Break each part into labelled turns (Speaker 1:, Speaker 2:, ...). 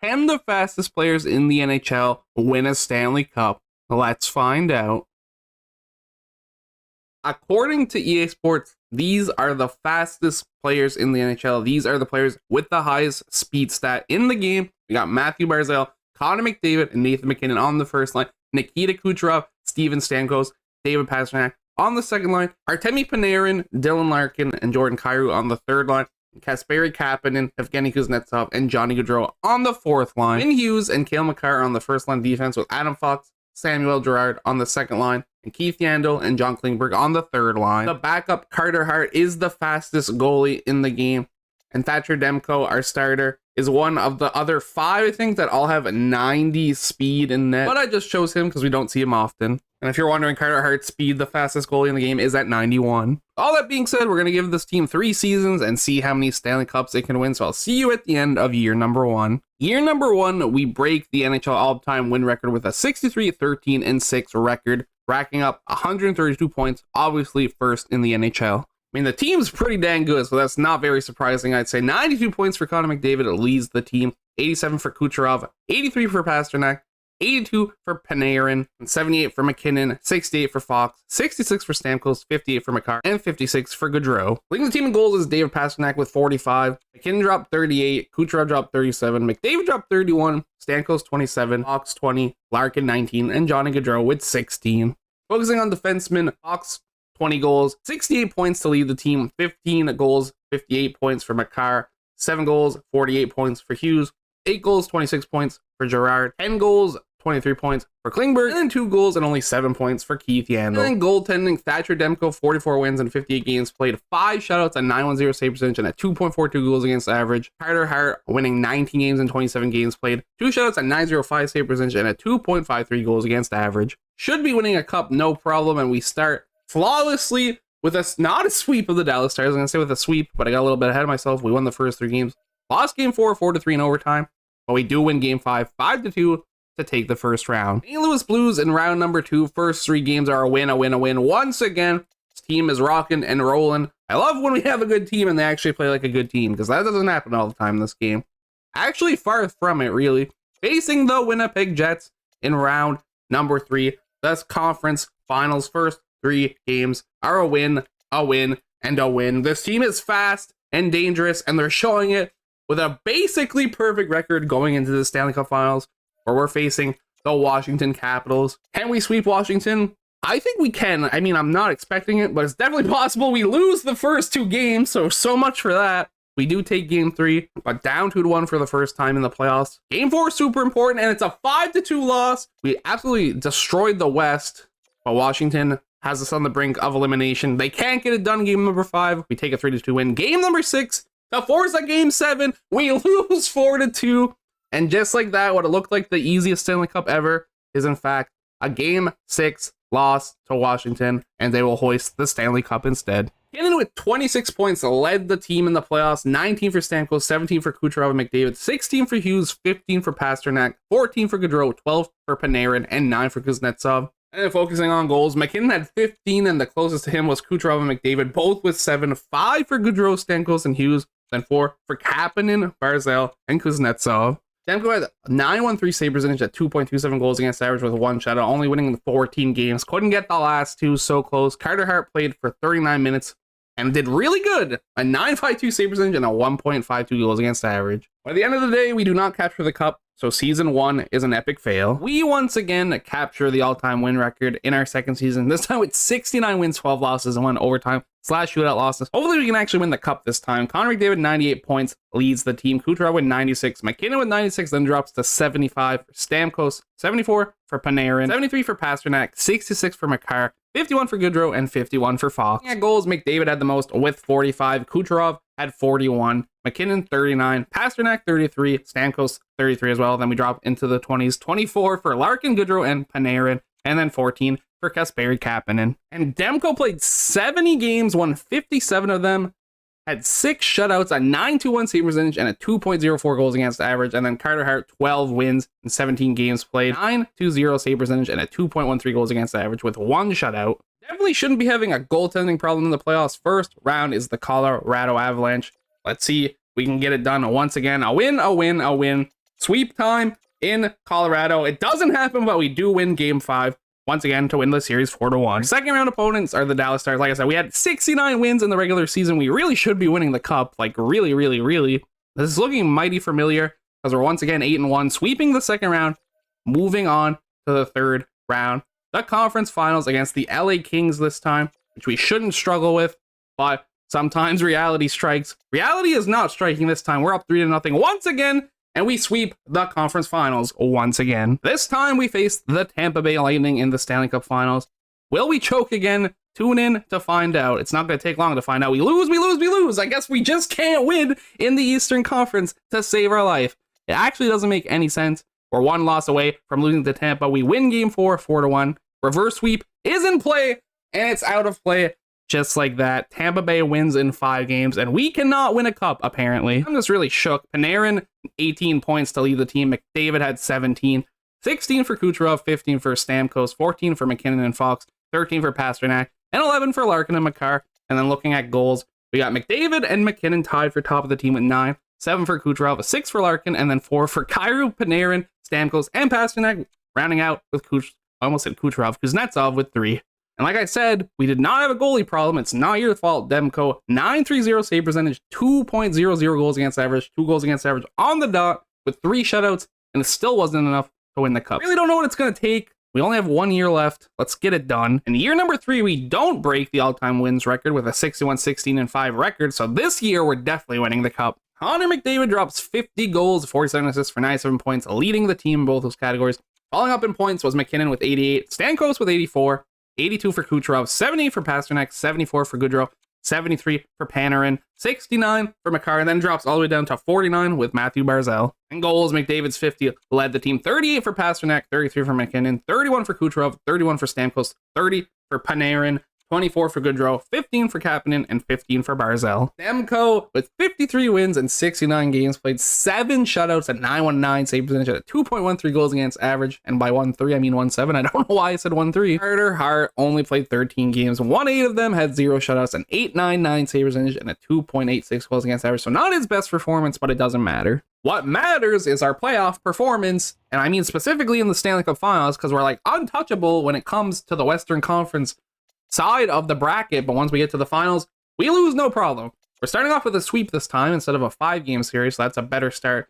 Speaker 1: Can the fastest players in the NHL win a Stanley Cup? Let's find out. According to EA Sports, these are the fastest players in the NHL. These are the players with the highest speed stat in the game. We got Matthew Barzal, Connor McDavid, and Nathan MacKinnon on the first line. Nikita Kucherov, Steven Stamkos, David Pastrnak on the second line. Artemi Panarin, Dylan Larkin, and Jordan Kyrou on the third line. Kasperi Kapanen, Evgeny Kuznetsov, and Johnny Gaudreau on the fourth line. Quinn Hughes and Cale Makar on the first line defense, with Adam Fox, Samuel Girard on the second line, and Keith Yandel and John Klingberg on the third line. The backup, Carter Hart, is the fastest goalie in the game, and Thatcher Demko, our starter, is one of the other 5, I think, that all have 90 speed in net. But I just chose him because we don't see him often. And if you're wondering, Carter Hart's speed, the fastest goalie in the game, is at 91. All that being said, we're going to give this team 3 seasons and see how many Stanley Cups it can win. So I'll see you at the end of year number 1. Year number 1, we break the NHL all-time win record with a 63-13-6 record, racking up 132 points, obviously first in the NHL. I mean, the team's pretty dang good, so that's not very surprising. I'd say 92 points for Connor McDavid leads the team, 87 for Kucherov, 83 for Pastrnak, 82 for Panarin, and 78 for MacKinnon, 68 for Fox, 66 for Stamkos, 58 for Makar, and 56 for Gaudreau. Leading the team in goals is David Pastrnak with 45. MacKinnon dropped 38, Kucherov dropped 37, McDavid dropped 31, Stamkos 27, Fox 20, Larkin 19, and Johnny Gaudreau with 16. Focusing on defensemen, Fox 20 goals, 68 points to lead the team, 15 goals, 58 points for Makar, 7 goals, 48 points for Hughes, 8 goals, 26 points for Girard, 10 goals, 23 points for Klingberg, and then 2 goals and only 7 points for Keith Yandel. And then goaltending, Thatcher Demko, 44 wins and 58 games played, 5 shutouts, a 910 save percentage, and a 2.42 goals against average. Carter Hart winning 19 games and 27 games played, 2 shutouts, a 905 save percentage, and a 2.53 goals against average. Should be winning a cup, no problem, and we start flawlessly with not a sweep of the Dallas Stars. I'm going to say with a sweep, but I got a little bit ahead of myself. We won the first 3 games. Lost game 4, 4-3 in overtime, but we do win game 5, 5-2 to take the first round. St. Louis Blues in round number 2. First 3 games are a win, a win, a win. Once again, this team is rocking and rolling. I love when we have a good team and they actually play like a good team, because that doesn't happen all the time in this game. Actually, far from it, really. Facing the Winnipeg Jets in round number 3. That's conference finals. First 3 games are a win, and a win. This team is fast and dangerous, and they're showing it with a basically perfect record going into the Stanley Cup Finals, where we're facing the Washington Capitals. Can we sweep Washington? I think we can. I mean, I'm not expecting it, but it's definitely possible. We lose the first 2 games, so much for that. We do take game 3, but down 2-1 for the first time in the playoffs. Game 4 is super important, and it's a 5-2 loss. We absolutely destroyed the West, but Washington has us on the brink of elimination. They can't get it done. Game number 5, we take a 3-2 win. Game number 6, to force a game 7, we lose 4-2. And just like that, what it looked like the easiest Stanley Cup ever is in fact a game 6 loss to Washington, and they will hoist the Stanley Cup instead. Cannon with 26 points led the team in the playoffs, 19 for Stamkos, 17 for Kucherov and McDavid, 16 for Hughes, 15 for Pastrnak, 14 for Gaudreau, 12 for Panarin, and 9 for Kuznetsov. And then focusing on goals, MacKinnon had 15, and the closest to him was Kucherov and McDavid, both with 7, 5 for Gaudreau, Stamkos, and Hughes, then 4 for Kapanen, Barzal, and Kuznetsov. Demko had a 913 save percentage at 2.27 goals against average with 1 shutout, only winning the 14 games. Couldn't get the last 2, so close. Carter Hart played for 39 minutes and did really good. A 952 save percentage and a 1.52 goals against average. By the end of the day, we do not capture the cup, so season 1 is an epic fail. We once again capture the all-time win record in our second season, this time with 69 wins, 12 losses, and 1 overtime / shootout losses. Hopefully we can actually win the cup this time. Connor McDavid, 98 points, leads the team. Kucherov with 96. MacKinnon with 96, then drops to 75 for Stamkos, 74 for Panarin, 73 for Pastrnak, 66 for Makar, 51 for Gaudreau, and 51 for Fox. At goals, McDavid had the most with 45. Kucherov had 41. MacKinnon 39, Pastrnak 33, Stamkos 33 as well. Then we drop into the 20s, 24 for Larkin, Gaudreau, and Panarin, and then 14 for Kasperi Kapanen. And Demko played 70 games, won 57 of them, had 6 shutouts, a 921 save percentage, and a 2.04 goals against average. And then Carter Hart, 12 wins in 17 games played, 920 save percentage, and a 2.13 goals against average with 1 shutout. Definitely shouldn't be having a goaltending problem in the playoffs. First round is the Colorado Avalanche. Let's see if we can get it done once again. A win, a win, a win. Sweep time in Colorado. It doesn't happen, but we do win game 5 once again to win the series 4-1. Second round opponents are the Dallas Stars. Like I said, we had 69 wins in the regular season. We really should be winning the cup. Like really, really, really. This is looking mighty familiar because we're once again 8-1, sweeping the second round, moving on to the third round. The conference finals against the LA Kings this time, which we shouldn't struggle with, but sometimes reality strikes. Reality is not striking this time. We're up 3-0 once again, and we sweep the conference finals once again. This time we face the Tampa Bay Lightning in the Stanley Cup finals. Will we choke again? Tune in to find out. It's not going to take long to find out. We lose. I guess we just can't win in the Eastern Conference to save our life. It actually doesn't make any sense. We're one loss away from losing to Tampa. We win game 4, 4-1. Reverse sweep is in play, and it's out of play just like that. Tampa Bay wins in 5 games, and we cannot win a cup, apparently. I'm just really shook. Panarin, 18 points to lead the team. McDavid had 17. 16 for Kucherov, 15 for Stamkos, 14 for McKinnon and Fox, 13 for Pasternak, and 11 for Larkin and Makar. And then looking at goals, we got McDavid and McKinnon tied for top of the team with 9. 7 for Kucherov, 6 for Larkin, and then 4 for Kyrou, Panarin, Stamkos, and Pasternak, rounding out with Kuznetsov with 3. And like I said, we did not have a goalie problem. It's not your fault, Demko. 930 save percentage, 2.00 goals against average, 2 goals against average on the dot with 3 shutouts, and it still wasn't enough to win the cup. Really don't know what it's going to take. We only have 1 year left. Let's get it done. In year number 3, we don't break the all-time wins record with a 61-16-5 record, so this year we're definitely winning the cup. Connor McDavid drops 50 goals, 47 assists for 97 points, leading the team in both those categories. Following up in points was McKinnon with 88, Stamkos with 84, 82 for Kucherov, 78 for Pasternak, 74 for Goodrow, 73 for Panarin, 69 for Makar, and then drops all the way down to 49 with Matthew Barzal. And goals, McDavid's 50 led the team, 38 for Pasternak, 33 for McKinnon, 31 for Kucherov, 31 for Stamkos, 30 for Panarin, 24 for Goodrow, 15 for Kapanen, and 15 for Barzal. Demko with 53 wins and 69 games, played 7 shutouts at 919 save percentage at 2.13 goals against average, and by 1-3 I mean 1-7. I don't know why I said 1-3. Carter Hart only played 13 games, 1-8 of them had 0 shutouts, an 899 save percentage, and a 2.86 goals against average. So not his best performance, but it doesn't matter. What matters is our playoff performance, and I mean specifically in the Stanley Cup Finals, because we're like untouchable when it comes to the Western Conference side of the bracket, but once we get to the finals, we lose no problem. We're starting off with a sweep this time instead of a 5-game series, so that's a better start.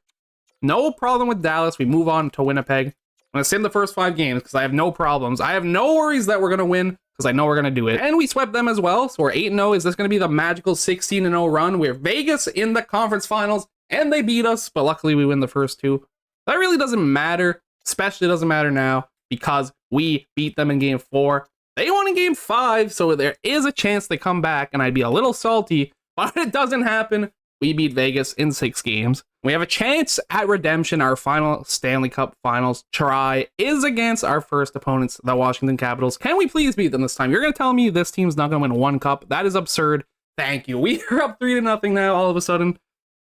Speaker 1: No problem with Dallas. We move on to Winnipeg. I'm going to sim the first 5 games because I have no problems. I have no worries that we're going to win because I know we're going to do it. And we swept them as well, so we're 8-0. Is this going to be the magical 16-0 run? We're Vegas in the conference finals, and they beat us, but luckily we win the first 2. That really doesn't matter, especially doesn't matter now because we beat them in game 4. They won in game 5, so there is a chance they come back, and I'd be a little salty, but it doesn't happen. We beat Vegas in 6 games. We have a chance at redemption. Our final Stanley Cup Finals try is against our first opponents, the Washington Capitals. Can we please beat them this time? You're going to tell me this team's not going to win 1 cup? That is absurd. Thank you. We are up 3-0 now all of a sudden.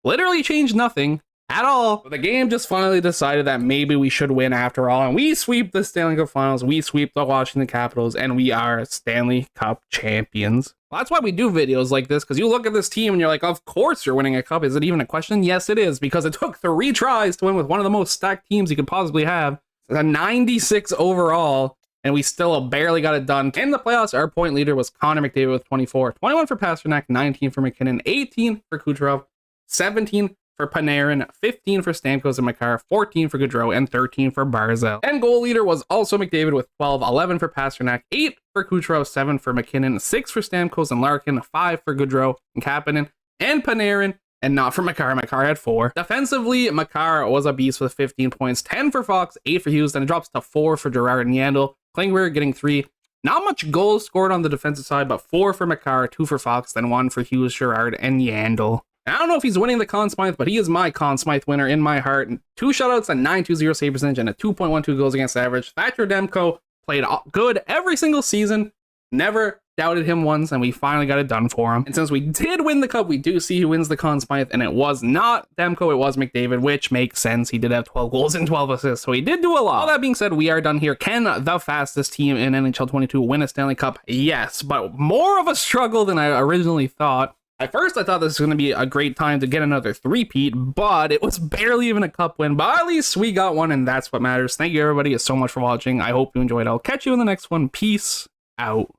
Speaker 1: Literally changed nothing at all. But the game just finally decided that maybe we should win after all, and we sweep the Stanley Cup Finals, we sweep the Washington Capitals, and we are Stanley Cup champions. Well, that's why we do videos like this, because you look at this team and you're like, of course you're winning a cup. Is it even a question? Yes, it is, because it took 3 tries to win with one of the most stacked teams you could possibly have. It's a 96 overall, and we still barely got it done. In the playoffs, our point leader was Connor McDavid with 24, 21 for Pasternak, 19 for McKinnon, 18 for Kucherov, 17 for Panarin, 15 for Stamkos and Makar, 14 for Goodrow, and 13 for Barzal. And goal leader was also McDavid with 12, 11 for Pasternak, 8 for Kucherov, 7 for McKinnon, 6 for Stamkos and Larkin, 5 for Goodrow and Kapanen, and Panarin, and not for Makar. Makar had 4. Defensively, Makar was a beast with 15 points, 10 for Fox, 8 for Hughes, then it drops to 4 for Gerard and Yandel. Klingberg getting 3. Not much goals scored on the defensive side, but 4 for Makar, 2 for Fox, then 1 for Hughes, Gerard, and Yandel. I don't know if he's winning the Conn Smythe, but he is my Conn Smythe winner in my heart. 2 shutouts, a 920 save percentage, and a 2.12 goals against average. Thatcher Demko played good every single season. Never doubted him once, and we finally got it done for him. And since we did win the cup, we do see who wins the Conn Smythe, and it was not Demko, it was McDavid, which makes sense. He did have 12 goals and 12 assists, so he did do a lot. All that being said, we are done here. Can the fastest team in NHL 22 win a Stanley Cup? Yes, but more of a struggle than I originally thought. At first, I thought this was going to be a great time to get another three-peat, but it was barely even a cup win. But at least we got one, and that's what matters. Thank you, everybody, so much for watching. I hope you enjoyed. I'll catch you in the next one. Peace out.